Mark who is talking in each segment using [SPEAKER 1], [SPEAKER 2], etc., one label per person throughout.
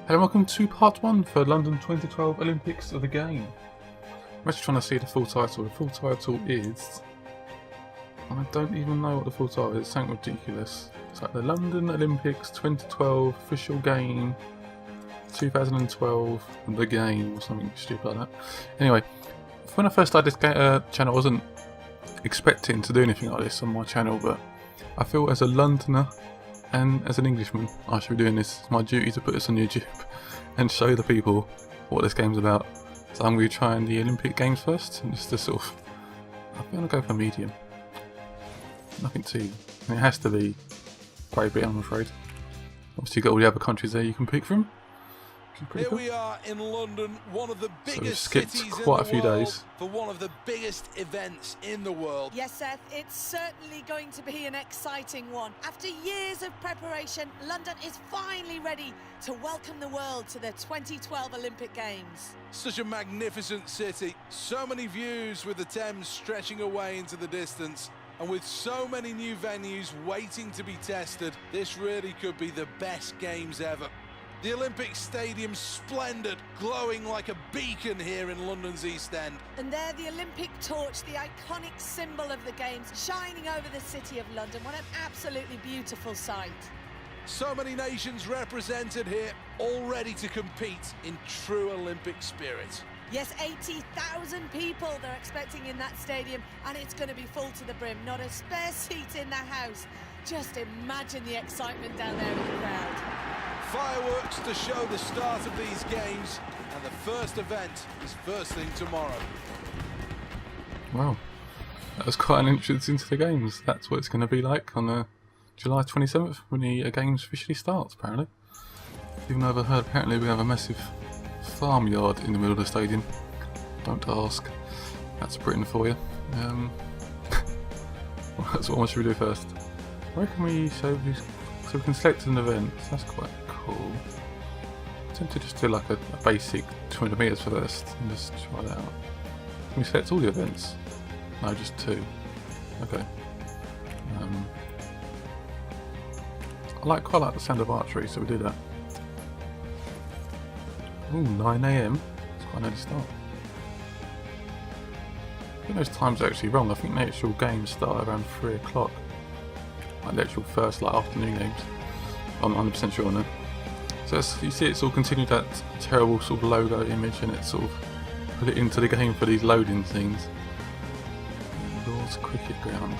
[SPEAKER 1] Hello and welcome to part 1 for London 2012 Olympics of the game. I'm actually trying to see the full title. The full title is... I don't even know what the full title is, it's something ridiculous. It's like the London Olympics 2012 official game 2012 the game or something stupid like that. Anyway, when I first started this channel I wasn't expecting to do anything like this on my channel, but I feel as a Londoner and as an Englishman I should be doing this. It's my duty to put this on YouTube and show the people what this game's about. So I'm going to be trying the Olympic Games first, and just to sort of... I'm going to go for medium. Nothing too... it has to be Great Britain, I'm afraid. Obviously you've got all the other countries there you can pick from.
[SPEAKER 2] Here
[SPEAKER 1] cool.
[SPEAKER 2] we are in London, one of the biggest
[SPEAKER 1] So we've skipped
[SPEAKER 2] cities
[SPEAKER 1] quite
[SPEAKER 2] in
[SPEAKER 1] a few
[SPEAKER 2] the world
[SPEAKER 1] days
[SPEAKER 2] for one of the biggest events in the world.
[SPEAKER 3] Yes, Seth, it's certainly going to be an exciting one. After years of preparation, London is finally ready to welcome the world to the 2012 Olympic Games.
[SPEAKER 2] Such a magnificent city, so many views with the Thames stretching away into the distance, and with so many new venues waiting to be tested, this really could be the best games ever. The Olympic Stadium's splendid, glowing like a beacon here in London's East End.
[SPEAKER 3] And there, the Olympic torch, the iconic symbol of the Games, shining over the city of London. What an absolutely beautiful sight.
[SPEAKER 2] So many nations represented here, all ready to compete in true Olympic spirit.
[SPEAKER 3] Yes, 80,000 people they're expecting in that stadium, and it's going to be full to the brim. Not a spare seat in the house. Just imagine the excitement down there in the crowd.
[SPEAKER 2] Fireworks to show the start of these games, and the first event is first thing tomorrow.
[SPEAKER 1] Wow, that was quite an entrance into the games. That's what it's going to be like on July 27th when the games officially starts, apparently. Even though I've heard apparently we have a massive farmyard in the middle of the stadium. Don't ask. That's Britain for you. So what should we do first? Where can we so we can select an event? So that's quite cool. I tend to just do like a basic 200 metres first and just try that out. Can we select all the events? No, just 2. Okay. I quite like the sound of archery, so we do that. Ooh, 9 AM. It's quite an early start. I think those times are actually wrong. I think the actual games start around 3 o'clock. Like the actual first afternoon games. I'm 100% sure on that. So you see it's all continued that terrible sort of logo image, and it's sort of put it into the game for these loading scenes. Lord's Cricket Ground.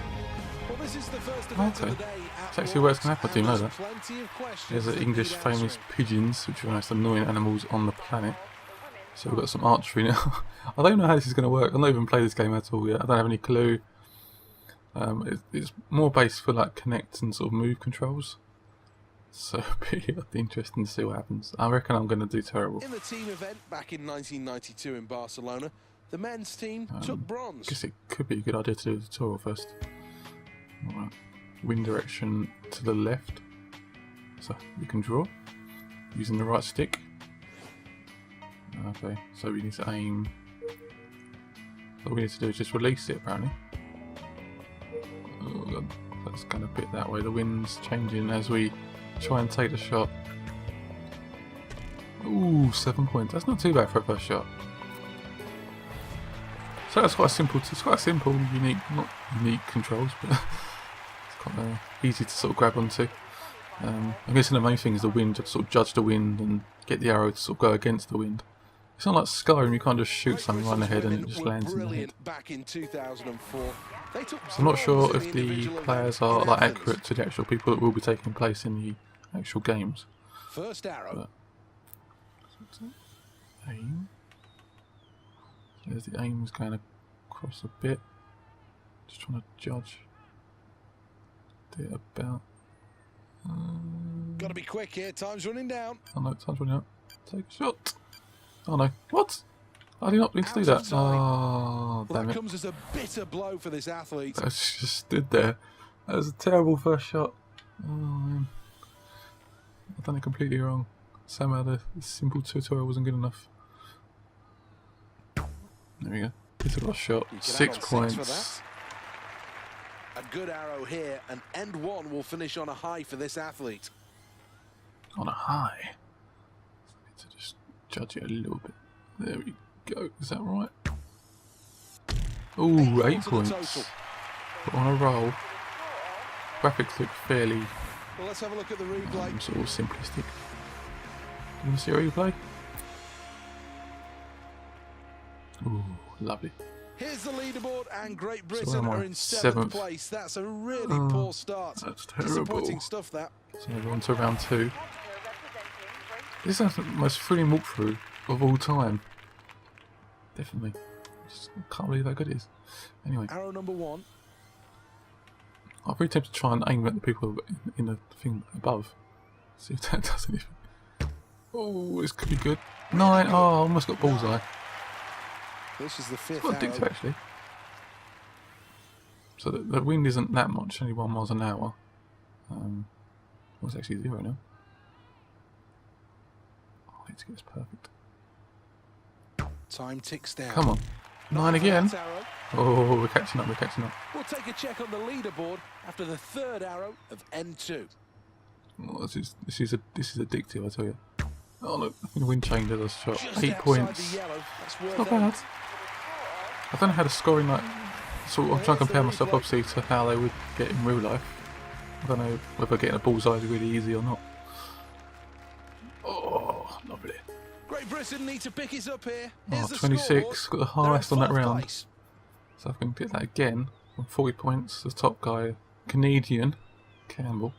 [SPEAKER 2] Well, this is the first event of the day.
[SPEAKER 1] It's actually where it's going to happen, I didn't know that. There's the English famous pigeons, which are the most annoying animals on the planet. So we've got some archery now. I don't know how this is going to work. I've not even played this game at all yet. I don't have any clue. It's more based for like connect and sort of move controls. So it'll be interesting to see what happens. I reckon I'm going to do terrible.
[SPEAKER 2] In the team event back in 1992 in Barcelona, the men's team took bronze.
[SPEAKER 1] I guess it could be a good idea to do the tutorial first. Alright. Wind direction to the left. So we can draw using the right stick. Okay, so we need to aim. All we need to do is just release it apparently. Oh God, that's going a bit that way. The wind's changing as we try and take the shot. Ooh, 7 points. That's not too bad for a first shot. So that's quite simple. It's quite simple, unique, not unique controls, but it's quite easy to sort of grab onto. I'm guessing the main thing is the wind, to sort of judge the wind and get the arrow to sort of go against the wind. It's not like Skyrim, you can't just shoot something right in the head and it just lands in the head.
[SPEAKER 2] Back in 2004.
[SPEAKER 1] So I'm not sure if the players are like accurate to the actual people that will be taking place in the actual games.
[SPEAKER 2] First arrow.
[SPEAKER 1] But, aim. There's the aim's going across a bit. Just trying to judge. Do it about.
[SPEAKER 2] Got to be quick here. Time's running down.
[SPEAKER 1] Oh no, time's running out. Take a shot. Oh no! What? I did not mean to do that. Oh,
[SPEAKER 2] well,
[SPEAKER 1] damn
[SPEAKER 2] that
[SPEAKER 1] it!
[SPEAKER 2] comes as a bitter blow for this athlete.
[SPEAKER 1] I just stood there. That was a terrible first shot. Oh man, I've done it completely wrong. Somehow the simple tutorial wasn't good enough. There we go. Hit a shot. 6 points.
[SPEAKER 2] A good arrow here, and end one will finish on a high for this athlete.
[SPEAKER 1] On a high. judge it a little bit. There we go. Is that right? Ooh, 8 points. But on a roll. Graphics look fairly
[SPEAKER 2] Well, let's have a look at the replay.
[SPEAKER 1] sort of simplistic. You want to see a replay? Ooh, lovely.
[SPEAKER 2] Here's the leaderboard, and Great
[SPEAKER 1] So
[SPEAKER 2] Britain
[SPEAKER 1] am I?
[SPEAKER 2] are in 7th
[SPEAKER 1] Seventh.
[SPEAKER 2] place. That's a really poor start.
[SPEAKER 1] That's terrible.
[SPEAKER 2] Disappointing stuff, that.
[SPEAKER 1] So we're on to round 2. This is the most thrilling walkthrough of all time. Definitely. Just can't believe how good it is. Anyway,
[SPEAKER 2] Arrow number 1.
[SPEAKER 1] I'm very tempted to try and aim at the people in the thing above. See if that does anything. Oh, this could be good. 9. Oh, I almost got bullseye.
[SPEAKER 2] This is the 5th
[SPEAKER 1] Got addictive
[SPEAKER 2] arrow.
[SPEAKER 1] actually. So the wind isn't that much, only 1 miles an hour. Well, it's actually 0 now. Oh, I need to get this perfect.
[SPEAKER 2] Time ticks down.
[SPEAKER 1] Come on. 9 again.
[SPEAKER 2] That arrow.
[SPEAKER 1] Oh, we're catching up, we're catching up.
[SPEAKER 2] We'll take a check on the leaderboard after the 3rd arrow of N2.
[SPEAKER 1] Oh, this is addictive, I tell you. Oh look, I think the wind changes us shot.
[SPEAKER 2] Just
[SPEAKER 1] 8
[SPEAKER 2] outside
[SPEAKER 1] points.
[SPEAKER 2] the yellow. That's worth
[SPEAKER 1] Not bad.
[SPEAKER 2] 8.
[SPEAKER 1] I don't know how to score in like sort of trying to compare myself obviously to how they would get in real life. I don't know whether getting a bullseye is really easy or not. Oh, lovely.
[SPEAKER 2] Great Britain need to pick it up here.
[SPEAKER 1] Oh,
[SPEAKER 2] Here's the
[SPEAKER 1] 26,
[SPEAKER 2] scoreboard.
[SPEAKER 1] got the highest on that
[SPEAKER 2] They're in 4th
[SPEAKER 1] round.
[SPEAKER 2] place.
[SPEAKER 1] So if I can get that again, from 40 points, the top guy, Canadian, Campbell.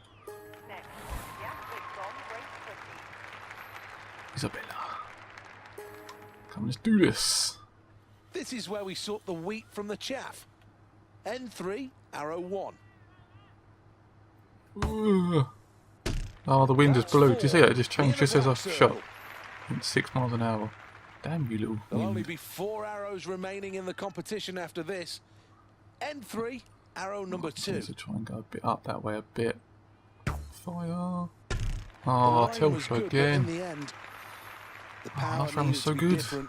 [SPEAKER 1] Isabella. Come, let's do this.
[SPEAKER 2] This is where we sort the wheat from the chaff. N3, arrow 1.
[SPEAKER 1] Ugh. Oh, the wind just blew. Do you see that? It just changed just as I shot. It's 6 miles an hour. Damn you, little
[SPEAKER 2] There'll only
[SPEAKER 1] wind.
[SPEAKER 2] be 4 arrows remaining in the competition after this. N3, arrow number 2.
[SPEAKER 1] Need to try and go a bit up that way a bit. Fire.
[SPEAKER 2] The
[SPEAKER 1] Oh,
[SPEAKER 2] line
[SPEAKER 1] tell
[SPEAKER 2] was
[SPEAKER 1] her
[SPEAKER 2] good, but in
[SPEAKER 1] again.
[SPEAKER 2] the end, the
[SPEAKER 1] Oh,
[SPEAKER 2] power
[SPEAKER 1] that round was
[SPEAKER 2] needed
[SPEAKER 1] so
[SPEAKER 2] to be
[SPEAKER 1] good.
[SPEAKER 2] different.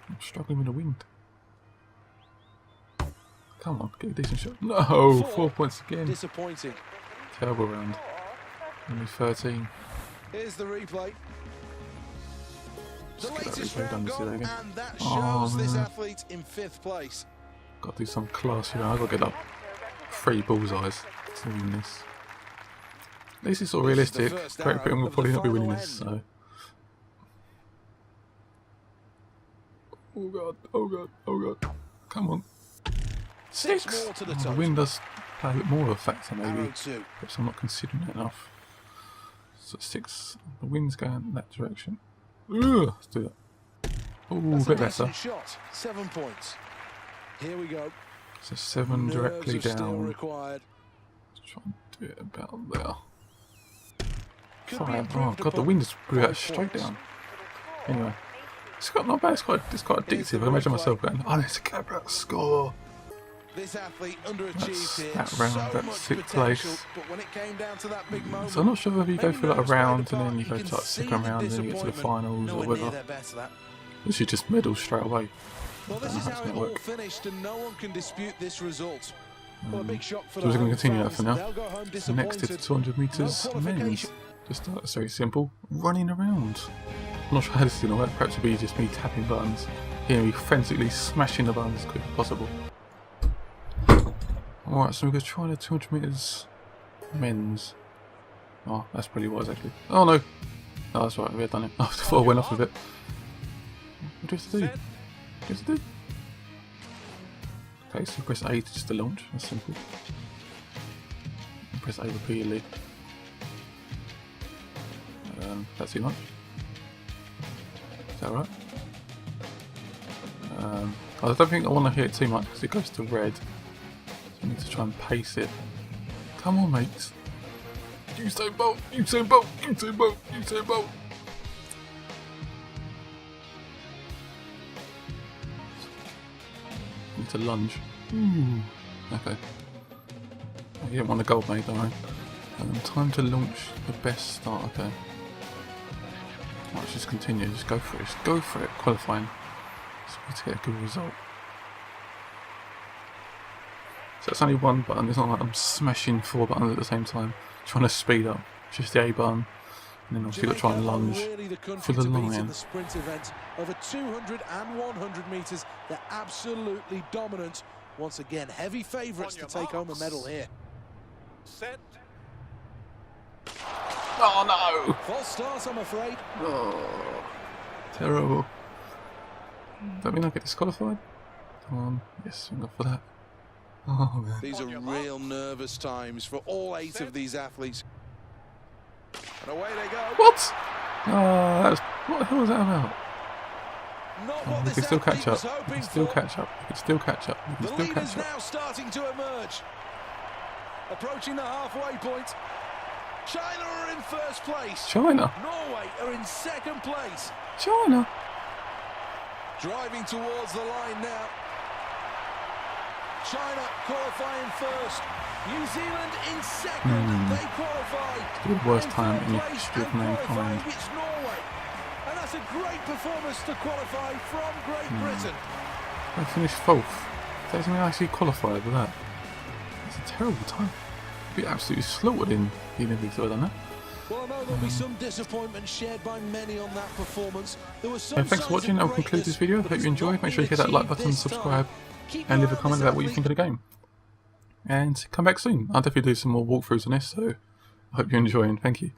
[SPEAKER 1] I'm struggling with the wind. Come on, get a decent shot. No, 4 points again.
[SPEAKER 2] Disappointing.
[SPEAKER 1] Terrible round. Only 13.
[SPEAKER 2] Here's the replay. The
[SPEAKER 1] Just get that
[SPEAKER 2] latest
[SPEAKER 1] replay done
[SPEAKER 2] round
[SPEAKER 1] to see that
[SPEAKER 2] gone,
[SPEAKER 1] again.
[SPEAKER 2] and that
[SPEAKER 1] Oh,
[SPEAKER 2] shows this
[SPEAKER 1] man.
[SPEAKER 2] athlete in 5th place.
[SPEAKER 1] Got to do some classy round. I've got to get up 3 bullseyes to win this. At least it's sort of
[SPEAKER 2] This is the
[SPEAKER 1] realistic.
[SPEAKER 2] first
[SPEAKER 1] Great
[SPEAKER 2] arrow
[SPEAKER 1] Britain will
[SPEAKER 2] of the
[SPEAKER 1] probably not be
[SPEAKER 2] final
[SPEAKER 1] winning this,
[SPEAKER 2] end.
[SPEAKER 1] so. Oh god, oh god, oh god. Come on.
[SPEAKER 2] 6
[SPEAKER 1] 6!
[SPEAKER 2] more to the
[SPEAKER 1] Oh, the
[SPEAKER 2] total.
[SPEAKER 1] wind does play a bit more of a factor maybe.
[SPEAKER 2] Arrow 2.
[SPEAKER 1] Perhaps I'm not considering it enough. So 6, the wind's going in that direction. Ugh, let's do that. Oh, a
[SPEAKER 2] That's
[SPEAKER 1] bit
[SPEAKER 2] a
[SPEAKER 1] better.
[SPEAKER 2] decent shot. 7 points. Here we go.
[SPEAKER 1] So 7 directly
[SPEAKER 2] Nerves of steel
[SPEAKER 1] down.
[SPEAKER 2] required.
[SPEAKER 1] Let's try and do it about there.
[SPEAKER 2] Could be
[SPEAKER 1] 5. Oh
[SPEAKER 2] improved
[SPEAKER 1] god, the
[SPEAKER 2] upon.
[SPEAKER 1] wind just blew
[SPEAKER 2] 5
[SPEAKER 1] that straight
[SPEAKER 2] points.
[SPEAKER 1] down. Anyway, it's got not bad. It's quite
[SPEAKER 2] Here's
[SPEAKER 1] addictive.
[SPEAKER 2] the
[SPEAKER 1] I imagine
[SPEAKER 2] replay.
[SPEAKER 1] myself going, "Oh, let's get that score."
[SPEAKER 2] This athlete underachieved here.
[SPEAKER 1] that round,
[SPEAKER 2] so
[SPEAKER 1] that's
[SPEAKER 2] much
[SPEAKER 1] 6th
[SPEAKER 2] potential,
[SPEAKER 1] place.
[SPEAKER 2] but when it came down to that big moment,
[SPEAKER 1] So I'm not sure whether you go
[SPEAKER 2] maybe
[SPEAKER 1] through like a
[SPEAKER 2] nerves played
[SPEAKER 1] round
[SPEAKER 2] part.
[SPEAKER 1] and then you go
[SPEAKER 2] can
[SPEAKER 1] to like
[SPEAKER 2] see
[SPEAKER 1] second
[SPEAKER 2] the
[SPEAKER 1] round and then you get to the
[SPEAKER 2] disappointment.
[SPEAKER 1] finals or
[SPEAKER 2] Nowhere near
[SPEAKER 1] whether
[SPEAKER 2] their best, that.
[SPEAKER 1] you should just medal straight away.
[SPEAKER 2] Well, this
[SPEAKER 1] Oh,
[SPEAKER 2] is
[SPEAKER 1] that's
[SPEAKER 2] how it
[SPEAKER 1] not
[SPEAKER 2] all
[SPEAKER 1] work.
[SPEAKER 2] finished, and no one can dispute this result. Well, a big shock for
[SPEAKER 1] So we're
[SPEAKER 2] the
[SPEAKER 1] going
[SPEAKER 2] home
[SPEAKER 1] to continue that
[SPEAKER 2] fans.
[SPEAKER 1] for now.
[SPEAKER 2] They'll go home
[SPEAKER 1] So next
[SPEAKER 2] disappointed.
[SPEAKER 1] is 200 metres
[SPEAKER 2] No
[SPEAKER 1] men's.
[SPEAKER 2] qualification.
[SPEAKER 1] Just it's very simple, running around. I'm not sure how this is going to work. Perhaps it'll be just me tapping buttons. Here me frantically smashing the buttons as quick as possible. Alright, so we're going to try the 200 metres men's. Oh, that's pretty wise actually. Oh no! No, that's right, we had done it. I thought I went off with it. What do you have to do? What do you have to do? Okay, so press A just to launch, that's simple. And press A repeatedly. That's too much. Is that right? I don't think I want to hit it too much because it goes to red. So I need to try and pace it. Come on, mates. Usain Bolt, Usain Bolt, Usain Bolt, Usain Bolt. Need to lunge. Okay. Oh, you don't want a gold, mate, don't worry. Time to launch the best start, okay. Let's just continue, just go for it, qualifying. So we need to get a good result. So it's only one button, it's not like I'm smashing 4 buttons at the same time, trying to speed up. Just the A button, And then obviously got to try and lunge for the line.
[SPEAKER 2] The sprint event over 200 and 100 metres, they're absolutely dominant. Once again, heavy favourites to take home a medal here.
[SPEAKER 4] Set.
[SPEAKER 1] Oh no!
[SPEAKER 2] False start, I'm afraid.
[SPEAKER 1] Oh, terrible. Does that mean I get disqualified? Come on, yes, I'm up for that. Oh man.
[SPEAKER 2] These are real nervous times for all 8 of these athletes. And away they go.
[SPEAKER 1] What? Oh, that was, what the hell was that about?
[SPEAKER 2] Not
[SPEAKER 1] Oh,
[SPEAKER 2] what
[SPEAKER 1] we
[SPEAKER 2] this
[SPEAKER 1] can still
[SPEAKER 2] athlete
[SPEAKER 1] catch up.
[SPEAKER 2] was
[SPEAKER 1] We
[SPEAKER 2] hoping
[SPEAKER 1] can still
[SPEAKER 2] for.
[SPEAKER 1] catch up. We can still catch up. We
[SPEAKER 2] The
[SPEAKER 1] can still
[SPEAKER 2] lead is
[SPEAKER 1] catch up.
[SPEAKER 2] now starting to emerge. Approaching the halfway point. China are in first place.
[SPEAKER 1] China?
[SPEAKER 2] Norway are in second place.
[SPEAKER 1] China?
[SPEAKER 2] Driving towards the line now. China qualifying first. New Zealand in second. They qualify.
[SPEAKER 1] The worst
[SPEAKER 2] In
[SPEAKER 1] time
[SPEAKER 2] third
[SPEAKER 1] in the
[SPEAKER 2] place
[SPEAKER 1] history of
[SPEAKER 2] and qualifying,
[SPEAKER 1] mankind.
[SPEAKER 2] it's Norway. And that's a great performance to qualify from Great Britain.
[SPEAKER 1] I finished 4th. Doesn't mean I actually qualified with that. It's a terrible time. I'd be absolutely slaughtered in the Olympics if I'd done that.
[SPEAKER 2] Well, I know there'll be some disappointment shared by many on that performance. There was some
[SPEAKER 1] Thanks for watching. I'll conclude this video. Hope you enjoyed. Make sure you hit that like button, subscribe, and leave a comment about what you think of the game. And come back soon. I'll definitely do some more walkthroughs on this, so I hope you enjoy and thank you.